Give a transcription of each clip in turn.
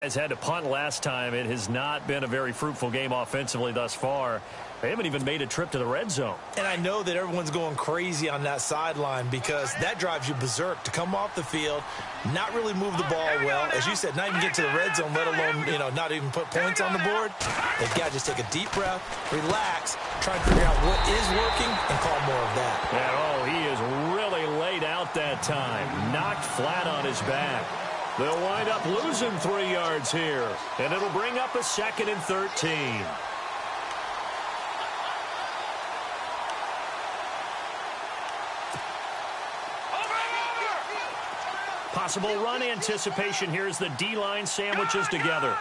Has had to punt last time. It has not been a very fruitful game offensively thus far. They haven't even made a trip to the red zone. And I know that everyone's going crazy on that sideline because that drives you berserk to come off the field, not really move the ball well. As you said, not even get to the red zone, let alone, not even put points on the board. They've got to just take a deep breath, relax, try and figure out what is working, and call more of that. And, he is really laid out that time. Knocked flat on his back. They'll wind up losing 3 yards here, and it'll bring up a 2nd and 13. Possible run anticipation here as the D-line sandwiches together.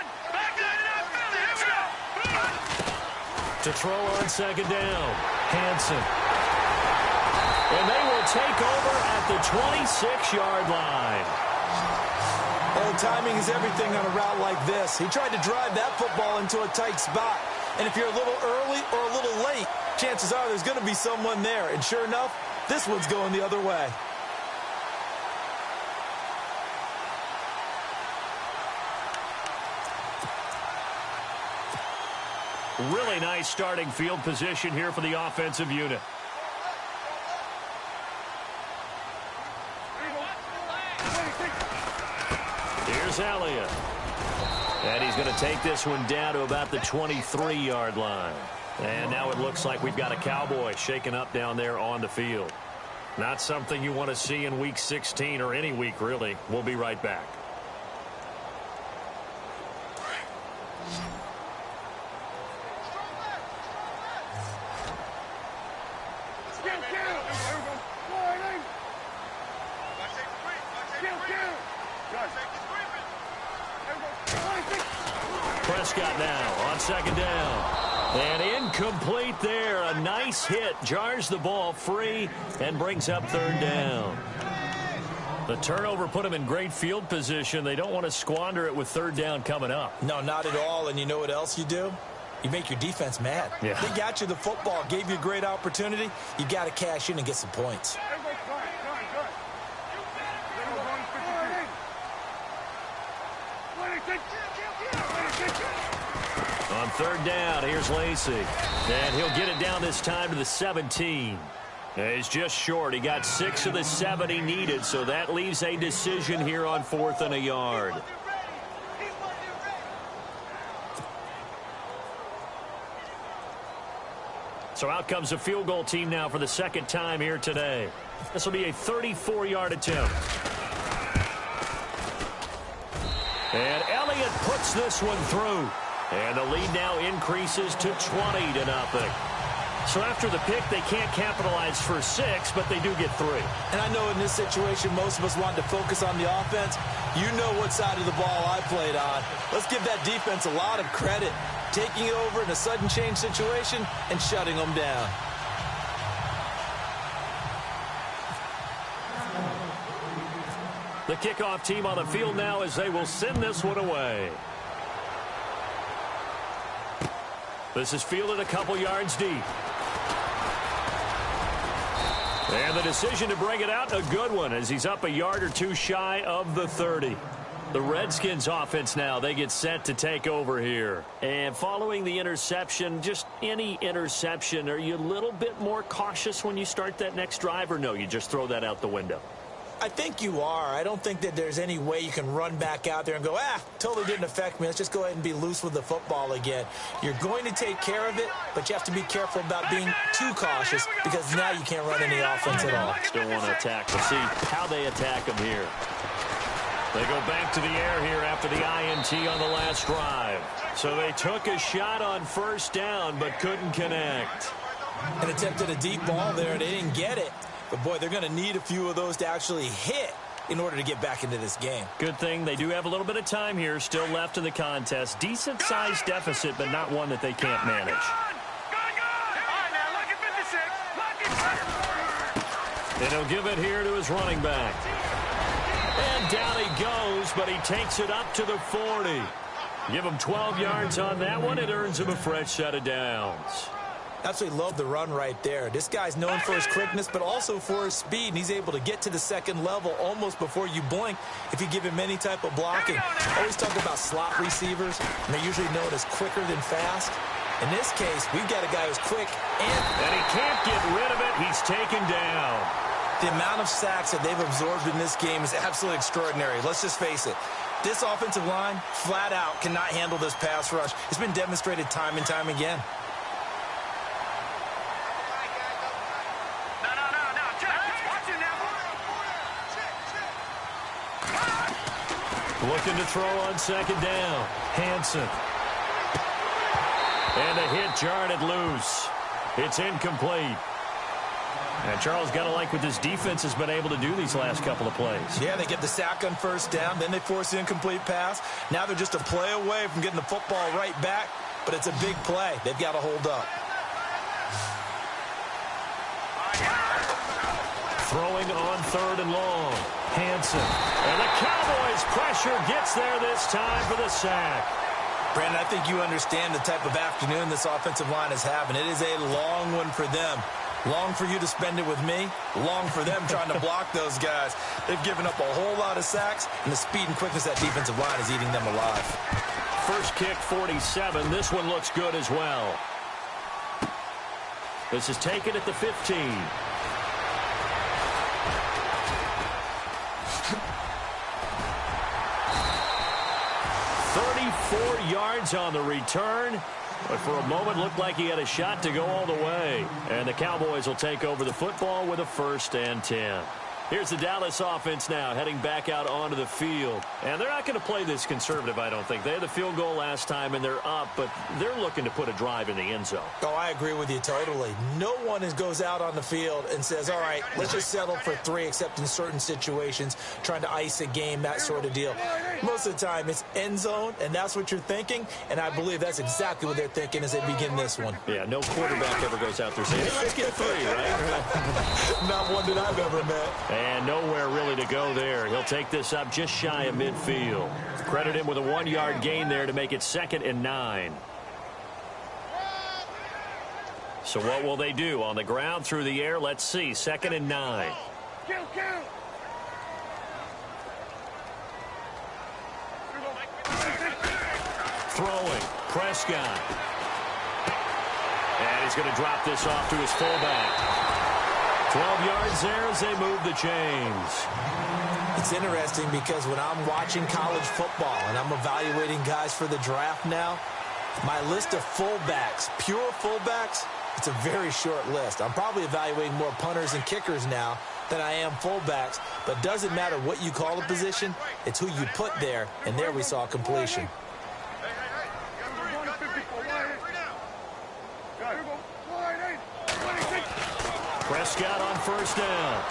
To throw on 2nd down, Hansen. And they will take over at the 26-yard line. Oh, timing is everything on a route like this. He tried to drive that football into a tight spot. And if you're a little early or a little late, chances are there's going to be someone there. And sure enough, this one's going the other way. Really nice starting field position here for the offensive unit. Here's Elliott. And he's going to take this one down to about the 23-yard line. And now it looks like we've got a Cowboy shaken up down there on the field. Not something you want to see in Week 16 or any week, really. We'll be right back. Prescott now on 2nd down. And incomplete there. A nice hit. Jars the ball free and brings up 3rd down. The turnover put them in great field position. They don't want to squander it with 3rd down coming up. No, not at all. And you know what else you do? You make your defense mad. Yeah. They got you the football, gave you a great opportunity. You got to cash in and get some points. On 3rd down, here's Lacy. And he'll get it down this time to the 17. He's just short. He got 6 of the 7 he needed, so that leaves a decision here on 4th and a yard. So out comes a field goal team now for the 2nd time here today. This will be a 34-yard attempt. And Elliott puts this one through. And the lead now increases to 20-0. So after the pick, they can't capitalize for 6, but they do get 3. And I know in this situation, most of us want to focus on the offense. You know what side of the ball I played on. Let's give that defense a lot of credit. Taking it over in a sudden change situation and shutting them down. The kickoff team on the field now as they will send this one away. This is fielded a couple yards deep. And the decision to bring it out, a good one, as he's up a yard or 2 shy of the 30. The Redskins offense now, they get set to take over here. And following the interception, just any interception, are you a little bit more cautious when you start that next drive, or no, you just throw that out the window? I think you are. I don't think that there's any way you can run back out there and go, totally didn't affect me. Let's just go ahead and be loose with the football again. You're going to take care of it, but you have to be careful about being too cautious because now you can't run any offense at all. Still want to attack. We'll see how they attack them here. They go back to the air here after the INT on the last drive. So they took a shot on 1st down but couldn't connect. And attempted a deep ball there, and they didn't get it. But, boy, they're going to need a few of those to actually hit in order to get back into this game. Good thing they do have a little bit of time here still left in the contest. Decent-sized deficit, but not one that they can't manage. And he'll give it here to his running back. And down he goes, but he takes it up to the 40. Give him 12 yards on that one. It earns him a fresh set of downs. Absolutely love the run right there. This guy's known for his quickness, but also for his speed, and he's able to get to the second level almost before you blink if you give him any type of blocking. Always talk about slot receivers, and they're usually known as quicker than fast. In this case, we've got a guy who's quick, and he can't get rid of it. He's taken down. The amount of sacks that they've absorbed in this game is absolutely extraordinary. Let's just face it. This offensive line, flat out, cannot handle this pass rush. It's been demonstrated time and time again. Looking to throw on second down. Hansen. And a hit jarred it loose. It's incomplete. And Charles, got to like what this defense has been able to do these last couple of plays. Yeah, they get the sack on first down, then they force the incomplete pass. Now they're just a play away from getting the football right back, but it's a big play. They've got to hold up. Throwing on third and long. Hansen. And the Cowboys' pressure gets there this time for the sack. Brandon, I think you understand the type of afternoon this offensive line is having. It is a long one for them. Long for you to spend it with me. Long for them trying to block those guys. They've given up a whole lot of sacks, and the speed and quickness of that defensive line is eating them alive. First kick, 47. This one looks good as well. This is taken at the 15. 34 yards on the return, but for a moment looked like he had a shot to go all the way. And the Cowboys will take over the football with a 1st and 10. Here's the Dallas offense now heading back out onto the field. And they're not going to play this conservative, I don't think. They had the field goal last time, and they're up, but they're looking to put a drive in the end zone. Oh, I agree with you totally. No one goes out on the field and says, all right, let's just settle for 3, except in certain situations, trying to ice a game, that sort of deal. Most of the time, it's end zone, and that's what you're thinking, and I believe that's exactly what they're thinking as they begin this one. Yeah, no quarterback ever goes out there saying, hey, let's get 3, right? Not one that I've ever met. And nowhere really to go there. He'll take this up just shy of midfield. Credit him with a 1-yard gain there to make it 2nd and 9. So what will they do? On the ground, through the air, let's see. 2nd and 9. Throwing. Prescott. And he's going to drop this off to his fullback. 12 yards there as they move the chains. It's interesting because when I'm watching college football and I'm evaluating guys for the draft now, my list of fullbacks, pure fullbacks, it's a very short list. I'm probably evaluating more punters and kickers now than I am fullbacks, but it doesn't matter what you call a position, it's who you put there, and there we saw completion. Prescott on 1st down.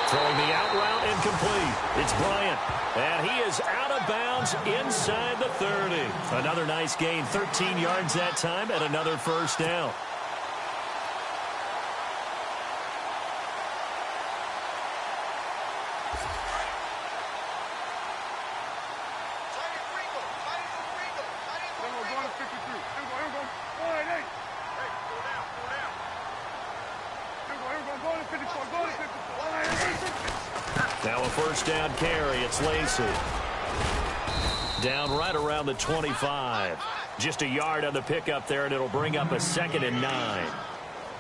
Throwing the out route incomplete. It's Bryant. And he is out of bounds inside the 30. Another nice gain. 13 yards that time and another 1st down. Now a 1st down carry. It's Lacey. Down right around the 25. Just a yard on the pickup there, and it'll bring up a 2nd and 9.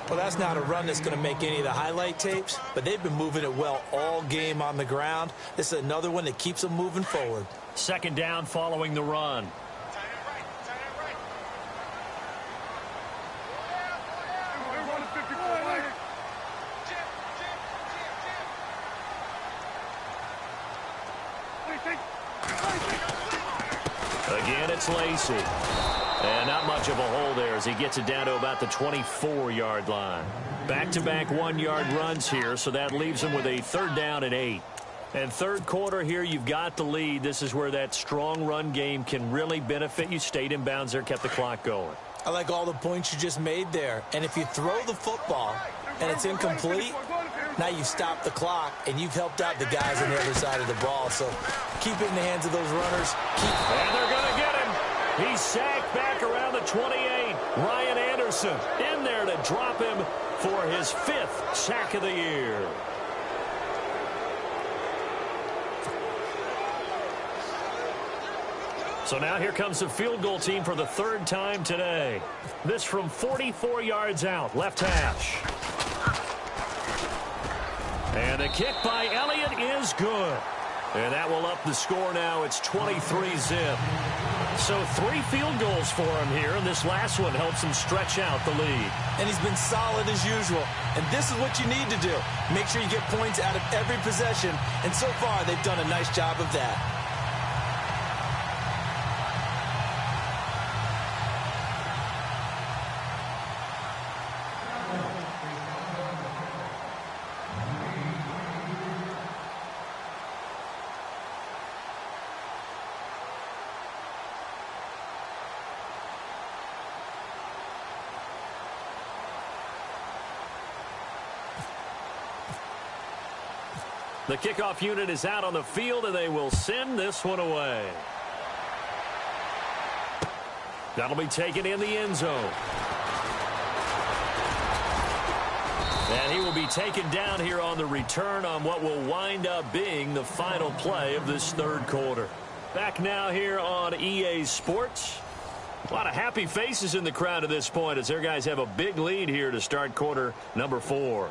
Well, that's not a run that's going to make any of the highlight tapes, but they've been moving it well all game on the ground. This is another one that keeps them moving forward. 2nd down following the run. Again, it's Lacey. And not much of a hole there as he gets it down to about the 24-yard line. Back-to-back 1-yard runs here, so that leaves him with a 3rd down and 8. And 3rd quarter here, you've got the lead. This is where that strong run game can really benefit you. Stayed in bounds there, kept the clock going. I like all the points you just made there. And if you throw the football and it's incomplete, now you've stopped the clock and you've helped out the guys on the other side of the ball. So keep it in the hands of those runners. And they're going to get him. He's sacked back around the 28. Ryan Anderson Henson in there to drop him for his 5th sack of the year. So now here comes the field goal team for the 3rd time today. This from 44 yards out, left hash. And the kick by Elliott is good. And that will up the score now. It's 23-zip. So 3 field goals for him here, and this last one helps him stretch out the lead. And he's been solid as usual. And this is what you need to do. Make sure you get points out of every possession. And so far, they've done a nice job of that. The kickoff unit is out on the field, and they will send this one away. That'll be taken in the end zone. And he will be taken down here on the return on what will wind up being the final play of this 3rd quarter. Back now here on EA Sports. A lot of happy faces in the crowd at this point as their guys have a big lead here to start quarter number 4.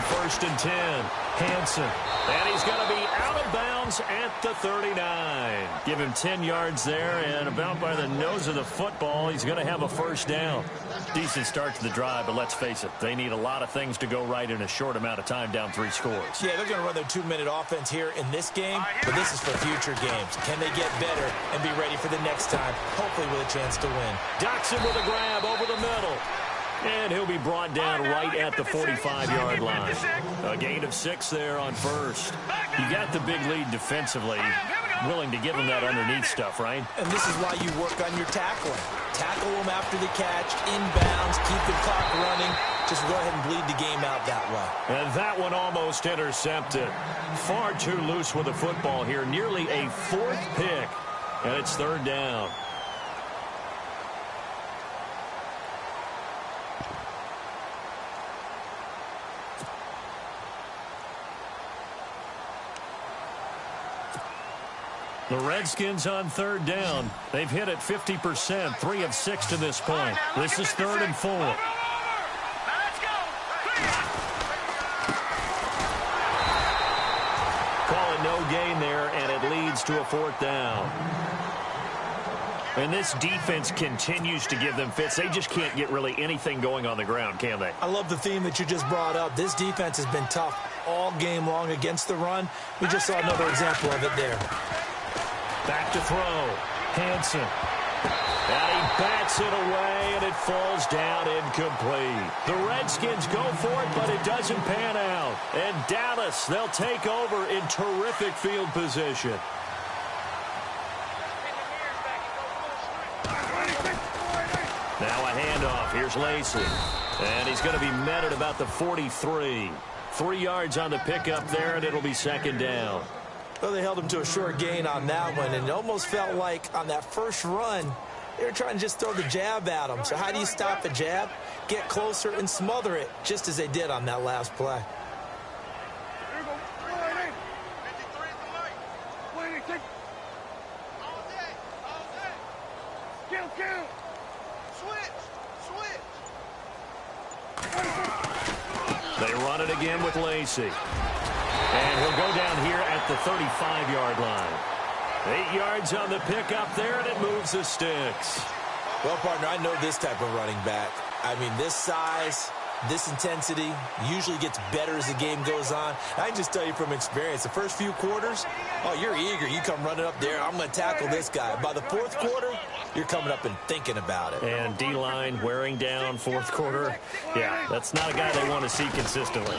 First and 10, Hanson. And he's going to be out of bounds at the 39. Give him 10 yards there, and about by the nose of the football, he's going to have a first down. Decent start to the drive, but let's face it, they need a lot of things to go right in a short amount of time, down 3 scores. Yeah, they're going to run their 2-minute offense here in this game, but this is for future games. Can they get better and be ready for the next time, hopefully with a chance to win? Doxson with a grab over the middle. And he'll be brought down right at the 45-yard line. A gain of 6 there on first. You got the big lead defensively. Willing to give him that underneath stuff, right? And this is why you work on your tackling. Tackle him after the catch, inbounds, keep the clock running. Just go ahead and bleed the game out that way. And that one almost intercepted. Far too loose with the football here. Nearly a 4th pick. And it's 3rd down. The Redskins on 3rd down. They've hit it 50%, 3 of 6 to this point. This is 3rd and 4. Call it no gain there, and it leads to a 4th down. And this defense continues to give them fits. They just can't get really anything going on the ground, can they? I love the theme that you just brought up. This defense has been tough all game long against the run. We just saw another example of it there. Back to throw. Hanson. And he bats it away, and it falls down incomplete. The Redskins go for it, but it doesn't pan out. And Dallas, they'll take over in terrific field position. Now a handoff. Here's Lacey. And he's going to be met at about the 43. 3 yards on the pickup there, and it'll be 2nd down. Well, they held him to a short gain on that one, and it almost felt like on that first run, they were trying to just throw the jab at him. So how do you stop a jab? Get closer and smother it, just as they did on that last play. They run it again with Lacey. And he'll go down here at the 35-yard line. 8 yards on the pickup there, and it moves the sticks. Well, partner, I know this type of running back. I mean, this size, This intensity usually gets better as the game goes on. I can just tell you from experience, the first few quarters, oh, you're eager. You come running up there, I'm going to tackle this guy. By the fourth quarter, you're coming up and thinking about it. And D-line wearing down fourth quarter. Yeah, that's not a guy they want to see consistently.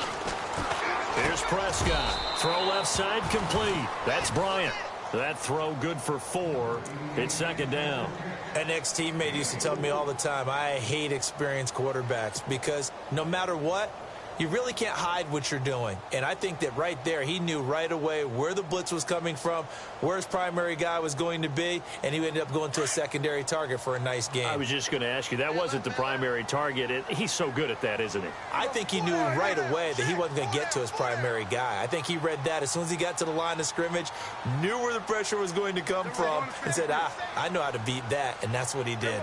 Here's Prescott. Throw left side complete. That's Bryant. That throw good for 4. It's second down. An ex-teammate used to tell me all the time, I hate experienced quarterbacks because no matter what, you really can't hide what you're doing. And I think that right there, he knew right away where the blitz was coming from, where his primary guy was going to be, and he ended up going to a secondary target for a nice game. I was just going to ask you, that wasn't the primary target. He's so good at that, isn't he? I think he knew right away that he wasn't going to get to his primary guy. I think he read that as soon as he got to the line of scrimmage, knew where the pressure was going to come from, and said, I know how to beat that, and that's what he did.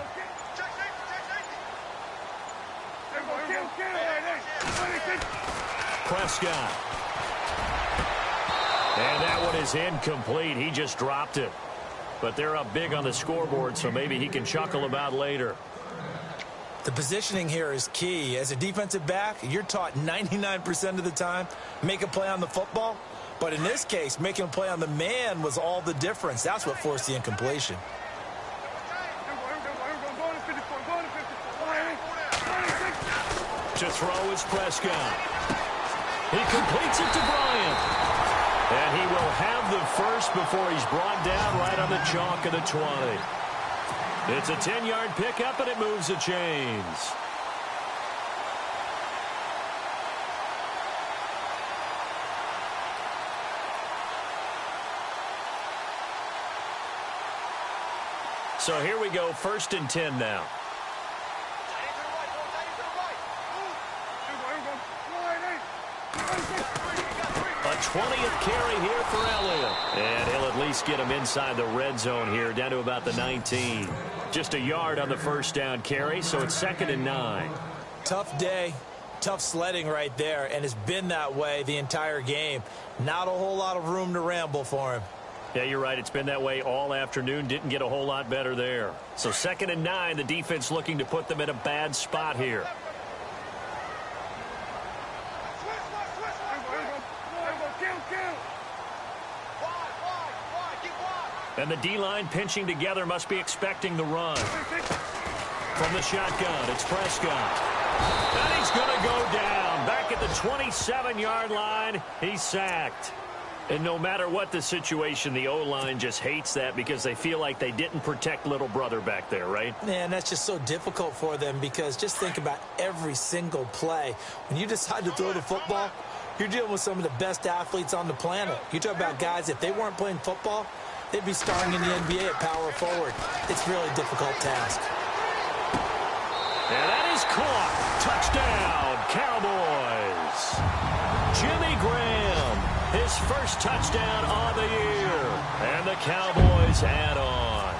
Prescott. And that one is incomplete. He just dropped it. But they're up big on the scoreboard, so maybe he can chuckle about later. The positioning here is key. As a defensive back, you're taught 99% of the time, make a play on the football. But in this case, making a play on the man was all the difference. That's what forced the incompletion. To throw is Prescott. He completes it to Bryant. And he will have the first before he's brought down right on the chalk of the 20. It's a 10-yard pickup, and it moves the chains. So here we go, 1st and 10 now. A 20th carry here for Elliott. And he'll at least get him inside the red zone here, down to about the 19. Just a yard on the first down carry, so it's 2nd and 9. Tough day, tough sledding right there, and it's been that way the entire game. Not a whole lot of room to ramble for him. Yeah, you're right. It's been that way all afternoon. Didn't get a whole lot better there. So 2nd and 9, the defense looking to put them in a bad spot here. And the D-line pinching together, must be expecting the run. From the shotgun, it's Prescott. And he's going to go down. Back at the 27-yard line, he's sacked. And no matter what the situation, the O-line just hates that because they feel like they didn't protect little brother back there, right? Man, that's just so difficult for them because just think about every single play. When you decide to throw the football, you're dealing with some of the best athletes on the planet. You talk about guys, if they weren't playing football, they'd be starring in the NBA at power forward. It's really a difficult task. And that is caught. Touchdown, Cowboys. Jimmy Graham, his first touchdown on the year. And the Cowboys add on.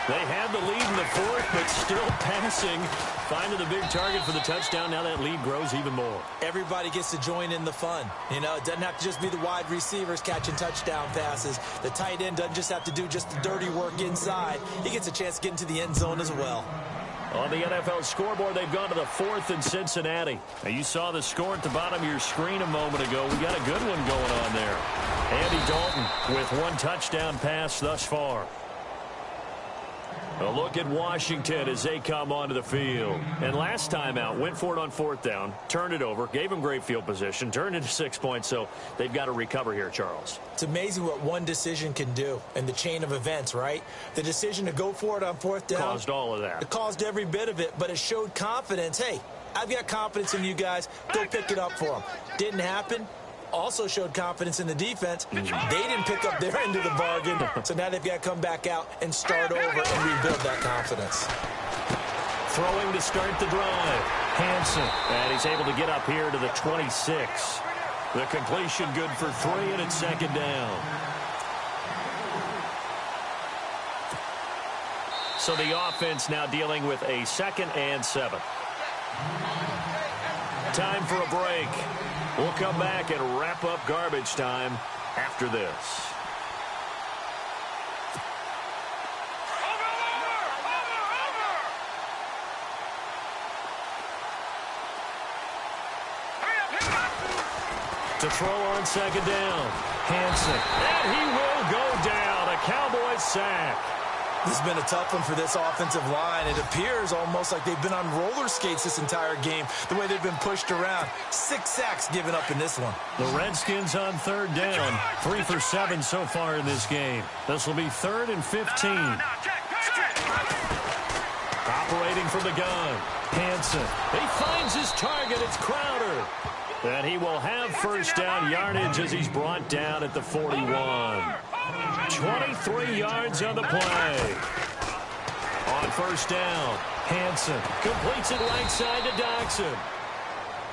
They had the lead in the 4th, but still passing. Finding the big target for the touchdown. Now that lead grows even more. Everybody gets to join in the fun. You know, it doesn't have to just be the wide receivers catching touchdown passes. The tight end doesn't just have to do just the dirty work inside. He gets a chance to get into the end zone as well. On the NFL scoreboard, they've gone to the 4th in Cincinnati. Now, you saw the score at the bottom of your screen a moment ago. We got a good one going on there. Andy Dalton with 1 touchdown pass thus far. A look at Washington as they come onto the field. And last time out, went for it on 4th down, turned it over, gave them great field position, turned into 6 points, so they've got to recover here, Charles. It's amazing what one decision can do in the chain of events, right? The decision to go for it on 4th down caused all of that. It caused every bit of it, but it showed confidence. Hey, I've got confidence in you guys. Go pick it up for them. Didn't happen. Also showed confidence in the defense. They didn't pick up their end of the bargain, so now they've got to come back out and start over and rebuild that confidence. Throwing to start the drive. Hansen, and he's able to get up here to the 26. The completion good for 3, and it's 2nd down. So the offense now dealing with a 2nd and 7. Time for a break. We'll come back and wrap up garbage time after this. To throw on second down. Hanson. And he will go down. A Cowboys sack. This has been a tough one for this offensive line. It appears almost like they've been on roller skates this entire game, the way they've been pushed around. 6 sacks given up in this one. The Redskins on third down. 3 for 7 so far in this game. This will be 3rd and 15. Operating from the gun. Hanson. He finds his target. It's Crowder. And he will have first down yardage as he's brought down at the 41. 23 yards on the play. On first down, Hanson completes it right side to Doxson.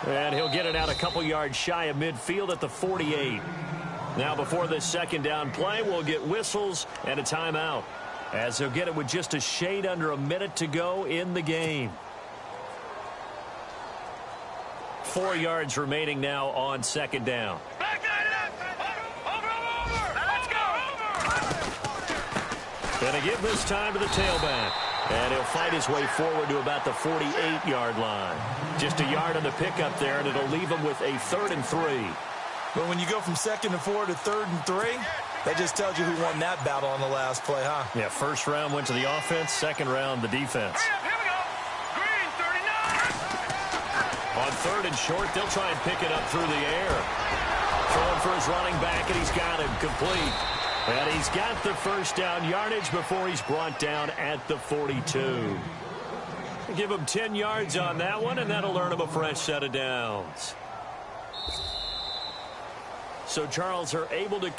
And he'll get it out a couple yards shy of midfield at the 48. Now before this second down play, we'll get whistles and a timeout, as he'll get it with just a shade under a minute to go in the game. 4 yards remaining now on second down. Gonna give this time to the tailback. And he'll fight his way forward to about the 48-yard line. Just a yard on the pickup there, and it'll leave him with a 3rd and 3. But when you go from 2nd and 4 to 3rd and 3, that just tells you who won that battle on the last play, huh? Yeah, first round went to the offense, second round the defense. On 3rd and short, they'll try and pick it up through the air. Throwing for his running back, and he's got him complete. And he's got the first down yardage before he's brought down at the 42. Give him 10 yards on that one, and that'll earn him a fresh set of downs. So Charles are able to